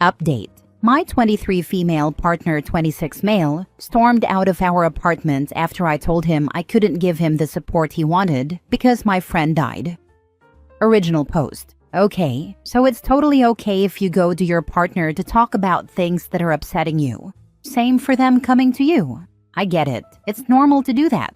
Update. My 23 female partner 26 male stormed out of our apartment after I told him I couldn't give him the support he wanted because my friend died. Original post. Okay, so it's totally okay if you go to your partner to talk about things that are upsetting you. Same for them coming to you. I get it. It's normal to do that.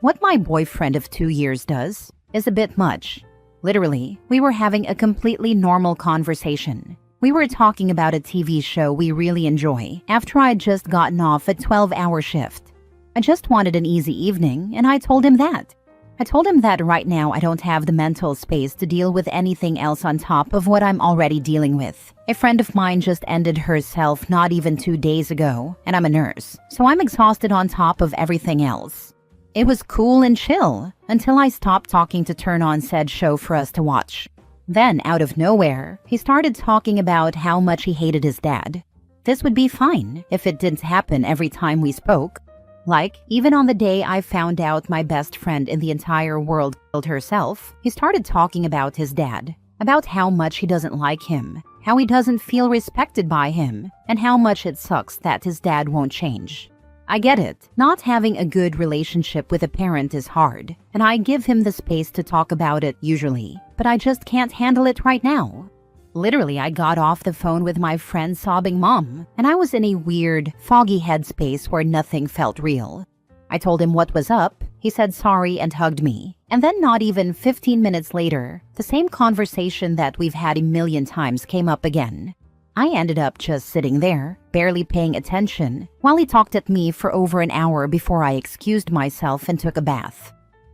What my boyfriend of 2 years does is a bit much. Literally, we were having a completely normal conversation. We were talking about a TV show we really enjoy after I'd just gotten off a 12-hour shift. I just wanted an easy evening, and I told him that. I told him that right now I don't have the mental space to deal with anything else on top of what I'm already dealing with. A friend of mine just ended herself not even 2 days ago, and I'm a nurse, so I'm exhausted on top of everything else. It was cool and chill until I stopped talking to turn on said show for us to watch. Then, out of nowhere, he started talking about how much he hated his dad. This would be fine if it didn't happen every time we spoke. Like, even on the day I found out my best friend in the entire world killed herself, he started talking about his dad, about how much he doesn't like him, how he doesn't feel respected by him, and how much it sucks that his dad won't change. I get it. Not having a good relationship with a parent is hard, and I give him the space to talk about it usually, but I just can't handle it right now. Literally, I got off the phone with my friend's sobbing mom, and I was in a weird, foggy headspace where nothing felt real. I told him what was up, he said sorry and hugged me, and then not even 15 minutes later, the same conversation that we've had a million times came up again. I ended up just sitting there, barely paying attention, while he talked at me for over an hour before I excused myself and took a bath.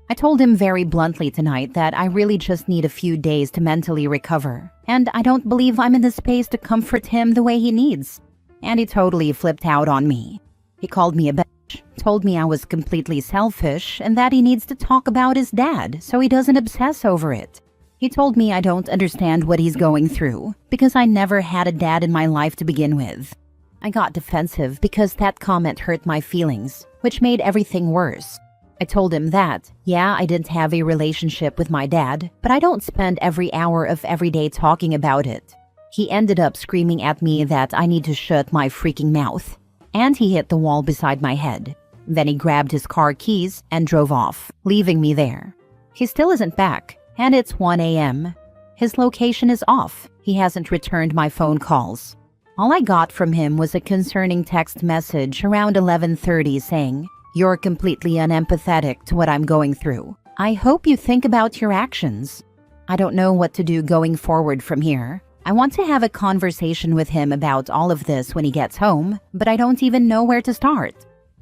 I told him very bluntly tonight that I really just need a few days to mentally recover, and I don't believe I'm in the space to comfort him the way he needs. And he totally flipped out on me. He called me a bitch, told me I was completely selfish, and that he needs to talk about his dad so he doesn't obsess over it. He told me I don't understand what he's going through, because I never had a dad in my life to begin with. I got defensive because that comment hurt my feelings, which made everything worse. I told him that, yeah, I didn't have a relationship with my dad, but I don't spend every hour of every day talking about it. He ended up screaming at me that I need to shut my freaking mouth, and he hit the wall beside my head. Then he grabbed his car keys and drove off, leaving me there. He still isn't back. And it's 1 a.m. His location is off. He hasn't returned my phone calls. All I got from him was a concerning text message around 11:30 saying, "You're completely unempathetic to what I'm going through. I hope you think about your actions." I don't know what to do going forward from here. I want to have a conversation with him about all of this when he gets home, but I don't even know where to start.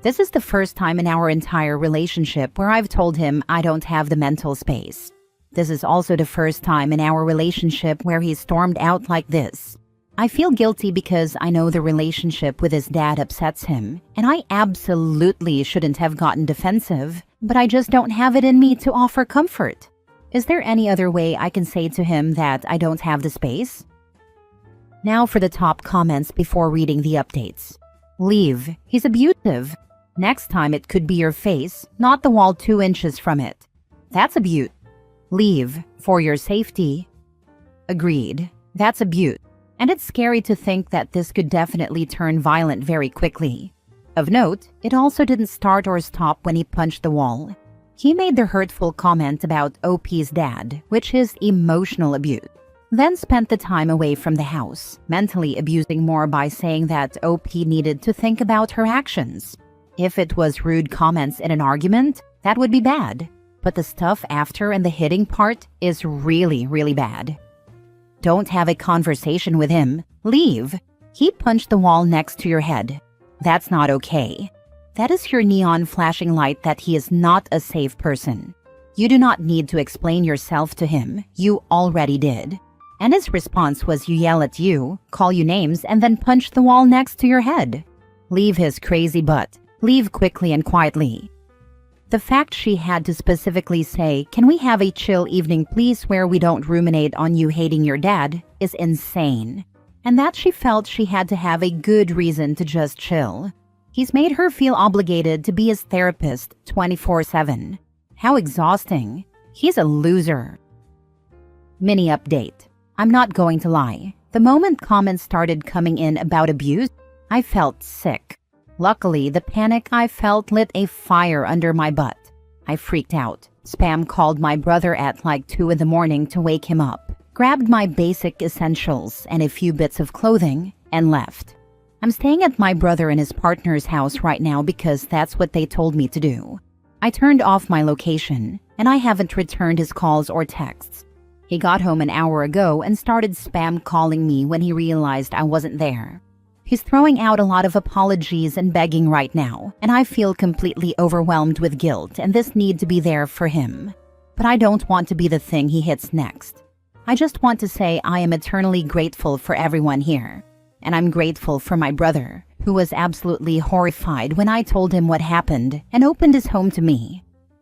This is the first time in our entire relationship where I've told him I don't have the mental space. This is also the first time in our relationship where he stormed out like this. I feel guilty because I know the relationship with his dad upsets him, and I absolutely shouldn't have gotten defensive, but I just don't have it in me to offer comfort. Is there any other way I can say to him that I don't have the space? Now for the top comments before reading the updates. Leave. He's abusive. Next time it could be your face, not the wall 2 inches from it. That's abuse. Leave. For your safety. Agreed. That's a beaut. And it's scary to think that this could definitely turn violent very quickly. Of note, it also didn't start or stop when he punched the wall. He made the hurtful comment about OP's dad, which is emotional abuse. Then spent the time away from the house, mentally abusing more by saying that OP needed to think about her actions. If it was rude comments in an argument, that would be bad. But the stuff after and the hitting part is really, really bad. Don't have a conversation with him. Leave. He punched the wall next to your head. That's not okay. That is your neon flashing light that he is not a safe person. You do not need to explain yourself to him. You already did. And his response was you yell at you, call you names, and then punch the wall next to your head. Leave his crazy butt. Leave quickly and quietly. The fact she had to specifically say, "Can we have a chill evening please where we don't ruminate on you hating your dad," is insane. And that she felt she had to have a good reason to just chill. He's made her feel obligated to be his therapist 24/7. How exhausting. He's a loser. Mini update. I'm not going to lie. The moment comments started coming in about abuse, I felt sick. Luckily, the panic I felt lit a fire under my butt. I freaked out. Spam called my brother at like 2 in the morning to wake him up, grabbed my basic essentials and a few bits of clothing, and left. I'm staying at my brother and his partner's house right now because that's what they told me to do. I turned off my location, and I haven't returned his calls or texts. He got home an hour ago and started spam calling me when he realized I wasn't there. He's throwing out a lot of apologies and begging right now, and I feel completely overwhelmed with guilt and this need to be there for him. But I don't want to be the thing he hits next. I just want to say I am eternally grateful for everyone here. And I'm grateful for my brother, who was absolutely horrified when I told him what happened and opened his home to me.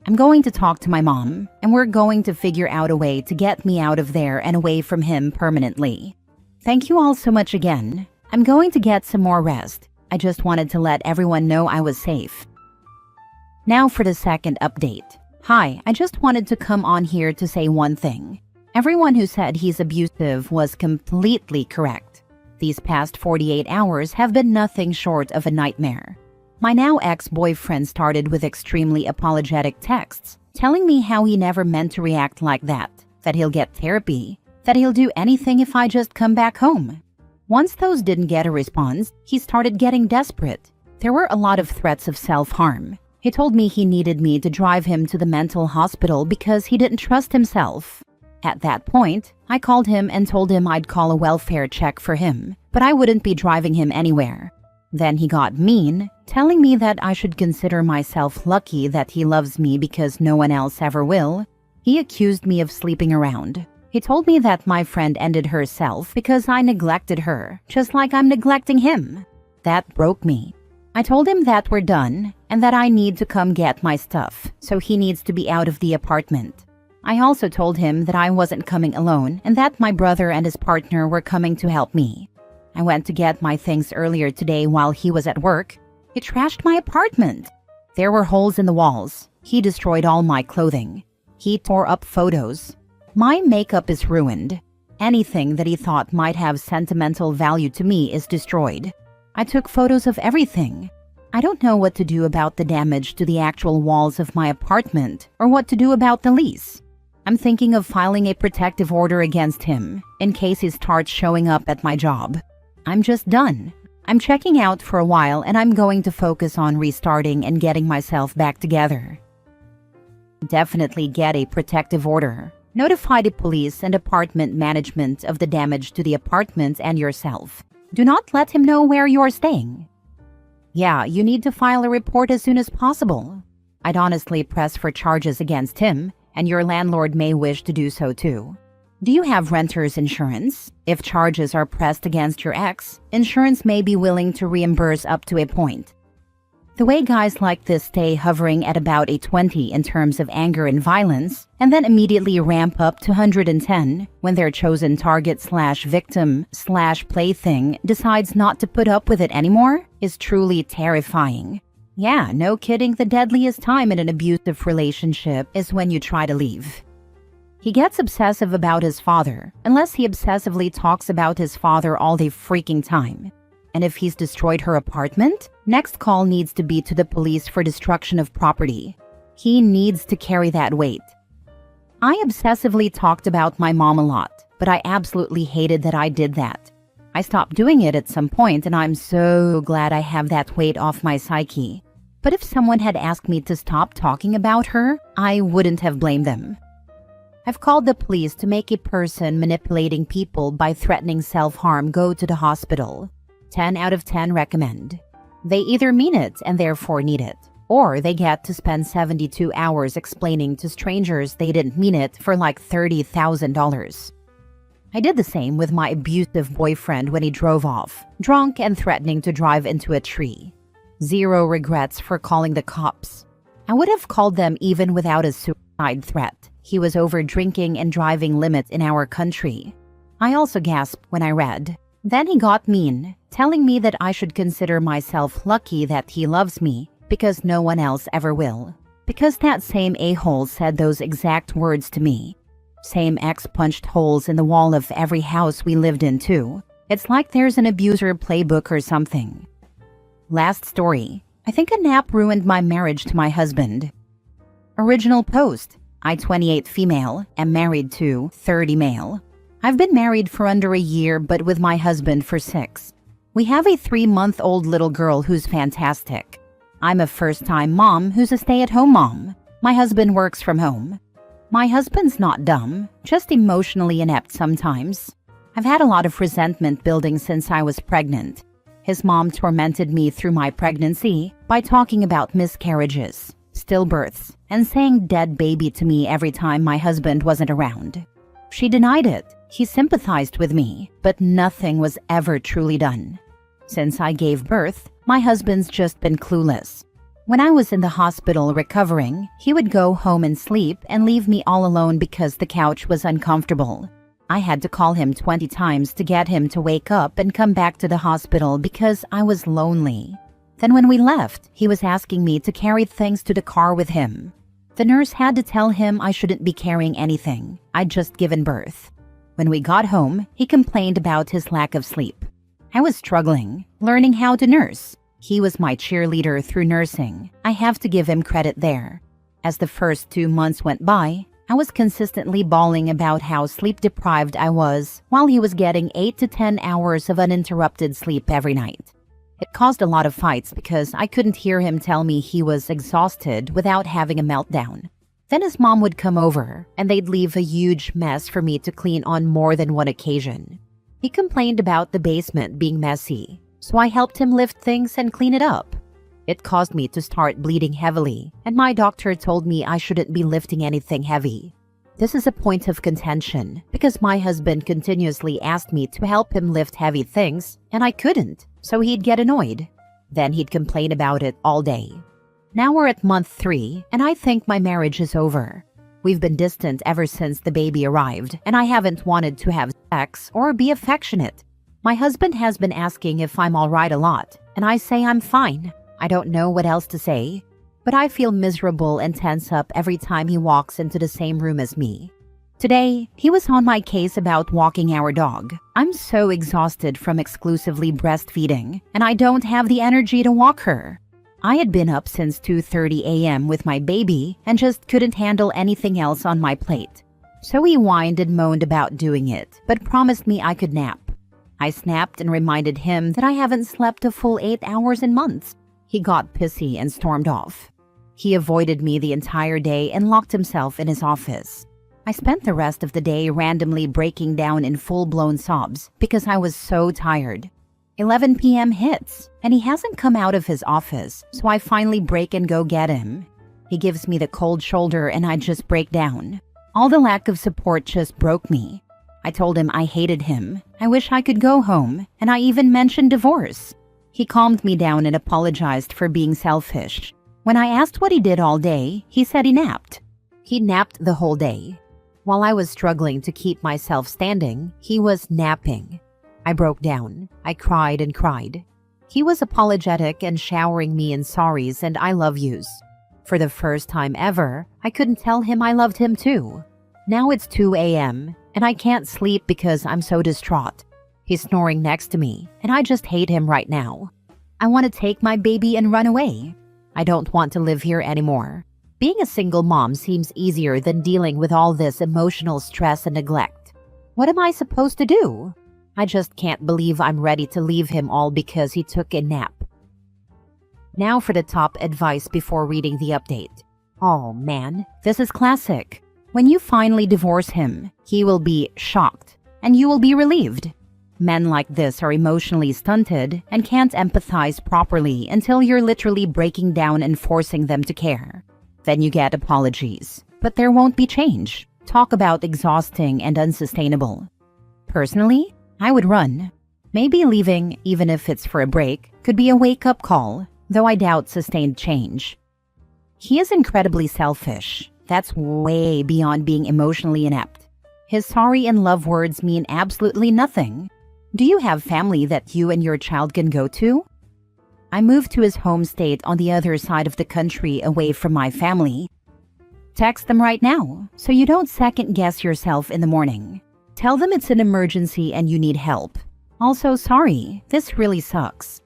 I'm going to talk to my mom, and we're going to figure out a way to get me out of there and away from him permanently. Thank you all so much again. I'm going to get some more rest. I just wanted to let everyone know I was safe. Now for the second update. Hi, I just wanted to come on here to say one thing. Everyone who said he's abusive was completely correct. These past 48 hours have been nothing short of a nightmare. My now ex-boyfriend started with extremely apologetic texts, telling me how he never meant to react like that he'll get therapy, that he'll do anything if I just come back home. Once those didn't get a response, he started getting desperate. There were a lot of threats of self-harm. He told me he needed me to drive him to the mental hospital because he didn't trust himself. At that point, I called him and told him I'd call a welfare check for him, but I wouldn't be driving him anywhere. Then he got mean, telling me that I should consider myself lucky that he loves me because no one else ever will. He accused me of sleeping around. He told me that my friend ended herself because I neglected her, just like I'm neglecting him. That broke me. I told him that we're done and that I need to come get my stuff, so he needs to be out of the apartment. I also told him that I wasn't coming alone and that my brother and his partner were coming to help me. I went to get my things earlier today while he was at work. He trashed my apartment. There were holes in the walls. He destroyed all my clothing. He tore up photos. My makeup is ruined. Anything that he thought might have sentimental value to me is destroyed. I took photos of everything. I don't know what to do about the damage to the actual walls of my apartment or what to do about the lease. I'm thinking of filing a protective order against him in case he starts showing up at my job. I'm just done. I'm checking out for a while and I'm going to focus on restarting and getting myself back together. Definitely get a protective order. Notify the police and apartment management of the damage to the apartment and yourself. Do not let him know where you're staying. Yeah, you need to file a report as soon as possible. I'd honestly press for charges against him, and your landlord may wish to do so too. Do you have renter's insurance? If charges are pressed against your ex, insurance may be willing to reimburse up to a point. The way guys like this stay hovering at about a 20 in terms of anger and violence, and then immediately ramp up to 110 when their chosen target/victim/plaything decides not to put up with it anymore, is truly terrifying. Yeah, no kidding, the deadliest time in an abusive relationship is when you try to leave. He gets obsessive about his father, unless he obsessively talks about his father all the freaking time. And if he's destroyed her apartment, next call needs to be to the police for destruction of property. He needs to carry that weight. I obsessively talked about my mom a lot, but I absolutely hated that I did that. I stopped doing it at some point, and I'm so glad I have that weight off my psyche. But if someone had asked me to stop talking about her, I wouldn't have blamed them. I've called the police to make a person manipulating people by threatening self-harm go to the hospital. 10 out of 10 recommend. They either mean it and therefore need it, or they get to spend 72 hours explaining to strangers they didn't mean it for like $30,000. I did the same with my abusive boyfriend when he drove off, drunk and threatening to drive into a tree. Zero regrets for calling the cops. I would have called them even without a suicide threat. He was over drinking and driving limits in our country. I also gasped when I read. Then he got mean, telling me that I should consider myself lucky that he loves me because no one else ever will. Because that same a-hole said those exact words to me. Same ex punched holes in the wall of every house we lived in too. It's like there's an abuser playbook or something. Last story. I think a nap ruined my marriage to my husband. Original post. I, 28 female, am married to 30 male. I've been married for under a year, but with my husband for 6. We have a 3-month-old little girl who's fantastic. I'm a first-time mom who's a stay-at-home mom. My husband works from home. My husband's not dumb, just emotionally inept sometimes. I've had a lot of resentment building since I was pregnant. His mom tormented me through my pregnancy by talking about miscarriages, stillbirths, and saying dead baby to me every time my husband wasn't around. She denied it. He sympathized with me, but nothing was ever truly done. Since I gave birth, my husband's just been clueless. When I was in the hospital recovering, he would go home and sleep and leave me all alone because the couch was uncomfortable. I had to call him 20 times to get him to wake up and come back to the hospital because I was lonely. Then when we left, he was asking me to carry things to the car with him. The nurse had to tell him I shouldn't be carrying anything. I'd just given birth. When we got home, he complained about his lack of sleep. I was struggling, learning how to nurse. He was my cheerleader through nursing. I have to give him credit there. As the first 2 months went by, I was consistently bawling about how sleep-deprived I was while he was getting 8 to 10 hours of uninterrupted sleep every night. It caused a lot of fights because I couldn't hear him tell me he was exhausted without having a meltdown. Then his mom would come over, and they'd leave a huge mess for me to clean on more than one occasion. He complained about the basement being messy, so I helped him lift things and clean it up. It caused me to start bleeding heavily, and my doctor told me I shouldn't be lifting anything heavy. This is a point of contention because my husband continuously asked me to help him lift heavy things, and I couldn't, so he'd get annoyed. Then he'd complain about it all day. Now we're at month 3, and I think my marriage is over. We've been distant ever since the baby arrived, and I haven't wanted to have sex or be affectionate. My husband has been asking if I'm all right a lot, and I say I'm fine. I don't know what else to say, but I feel miserable and tense up every time he walks into the same room as me. Today, he was on my case about walking our dog. I'm so exhausted from exclusively breastfeeding, and I don't have the energy to walk her. I had been up since 2:30 a.m. with my baby and just couldn't handle anything else on my plate. So he whined and moaned about doing it, but promised me I could nap. I snapped and reminded him that I haven't slept a full 8 hours in months. He got pissy and stormed off. He avoided me the entire day and locked himself in his office. I spent the rest of the day randomly breaking down in full-blown sobs because I was so tired. 11 p.m. hits, and he hasn't come out of his office, so I finally break and go get him. He gives me the cold shoulder and I just break down. All the lack of support just broke me. I told him I hated him, I wish I could go home, and I even mentioned divorce. He calmed me down and apologized for being selfish. When I asked what he did all day, he said he napped. He napped the whole day. While I was struggling to keep myself standing, he was napping. I broke down. I cried and cried. He was apologetic and showering me in sorries and I love yous. For the first time ever, I couldn't tell him I loved him too. Now it's 2 a.m. and I can't sleep because I'm so distraught. He's snoring next to me and I just hate him right now. I want to take my baby and run away. I don't want to live here anymore. Being a single mom seems easier than dealing with all this emotional stress and neglect. What am I supposed to do? I just can't believe I'm ready to leave him all because he took a nap. Now for the top advice before reading the update. Oh man, this is classic. When you finally divorce him, he will be shocked and you will be relieved. Men like this are emotionally stunted and can't empathize properly until you're literally breaking down and forcing them to care. Then you get apologies, but there won't be change. Talk about exhausting and unsustainable. Personally, I would run. Maybe leaving, even if it's for a break, could be a wake-up call, though I doubt sustained change. He is incredibly selfish. That's way beyond being emotionally inept. His sorry and love words mean absolutely nothing. Do you have family that you and your child can go to? I moved to his home state on the other side of the country away from my family. Text them right now, so you don't second-guess yourself in the morning. Tell them it's an emergency and you need help. Also, sorry, this really sucks.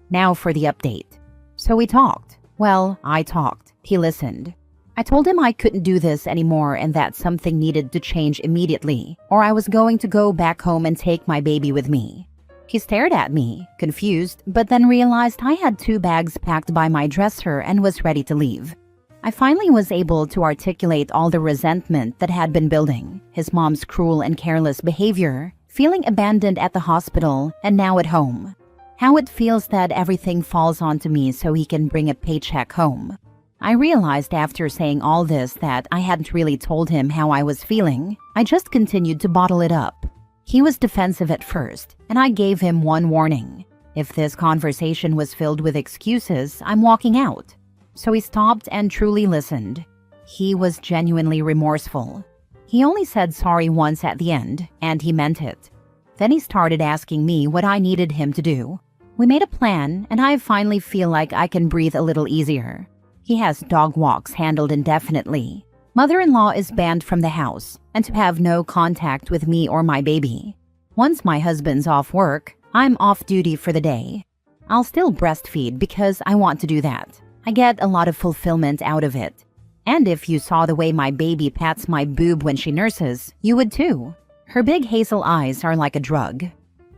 Now for the update. So we talked. Well, I talked. He listened. I told him I couldn't do this anymore and that something needed to change immediately, or I was going to go back home and take my baby with me. He stared at me, confused, but then realized I had 2 bags packed by my dresser and was ready to leave. I finally was able to articulate all the resentment that had been building, his mom's cruel and careless behavior, feeling abandoned at the hospital and now at home. How it feels that everything falls onto me so he can bring a paycheck home. I realized after saying all this that I hadn't really told him how I was feeling. I just continued to bottle it up. He was defensive at first, and I gave him one warning. If this conversation was filled with excuses, I'm walking out. So he stopped and truly listened. He was genuinely remorseful. He only said sorry once at the end, and he meant it. Then he started asking me what I needed him to do. We made a plan, and I finally feel like I can breathe a little easier. He has dog walks handled indefinitely. Mother-in-law is banned from the house, and to have no contact with me or my baby. Once my husband's off work, I'm off duty for the day. I'll still breastfeed because I want to do that. I get a lot of fulfillment out of it. And if you saw the way my baby pats my boob when she nurses, you would too. Her big hazel eyes are like a drug.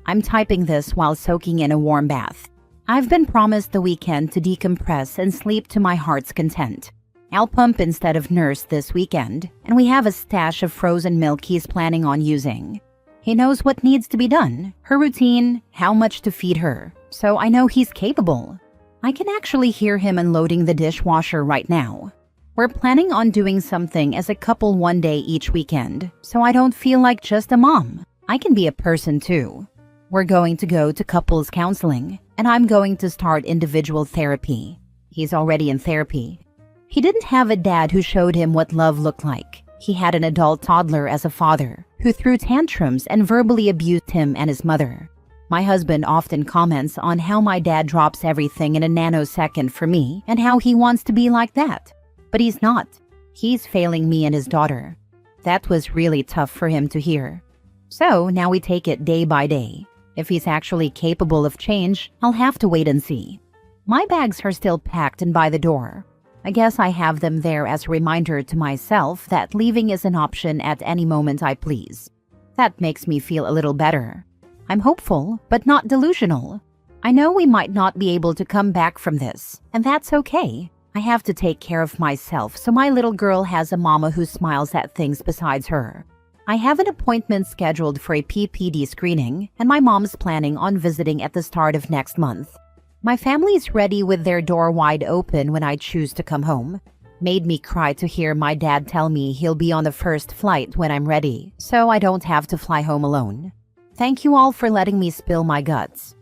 I'm typing this while soaking in a warm bath. I've been promised the weekend to decompress and sleep to my heart's content. I'll pump instead of nurse this weekend, and we have a stash of frozen milk he's planning on using. He knows what needs to be done, her routine, how much to feed her, so I know he's capable. I can actually hear him unloading the dishwasher right now. We're planning on doing something as a couple one day each weekend, so I don't feel like just a mom. I can be a person too. We're going to go to couples counseling, and I'm going to start individual therapy. He's already in therapy. He didn't have a dad who showed him what love looked like. He had an adult toddler as a father who threw tantrums and verbally abused him and his mother. My husband often comments on how my dad drops everything in a nanosecond for me and how he wants to be like that. But he's not. He's failing me and his daughter. That was really tough for him to hear. So now we take it day by day. If he's actually capable of change, I'll have to wait and see. My bags are still packed and by the door. I guess I have them there as a reminder to myself that leaving is an option at any moment I please. That makes me feel a little better. I'm hopeful, but not delusional. I know we might not be able to come back from this, and that's okay. I have to take care of myself so my little girl has a mama who smiles at things besides her. I have an appointment scheduled for a PPD screening, and my mom's planning on visiting at the start of next month. My family's ready with their door wide open when I choose to come home. Made me cry to hear my dad tell me he'll be on the first flight when I'm ready, so I don't have to fly home alone. Thank you all for letting me spill my guts.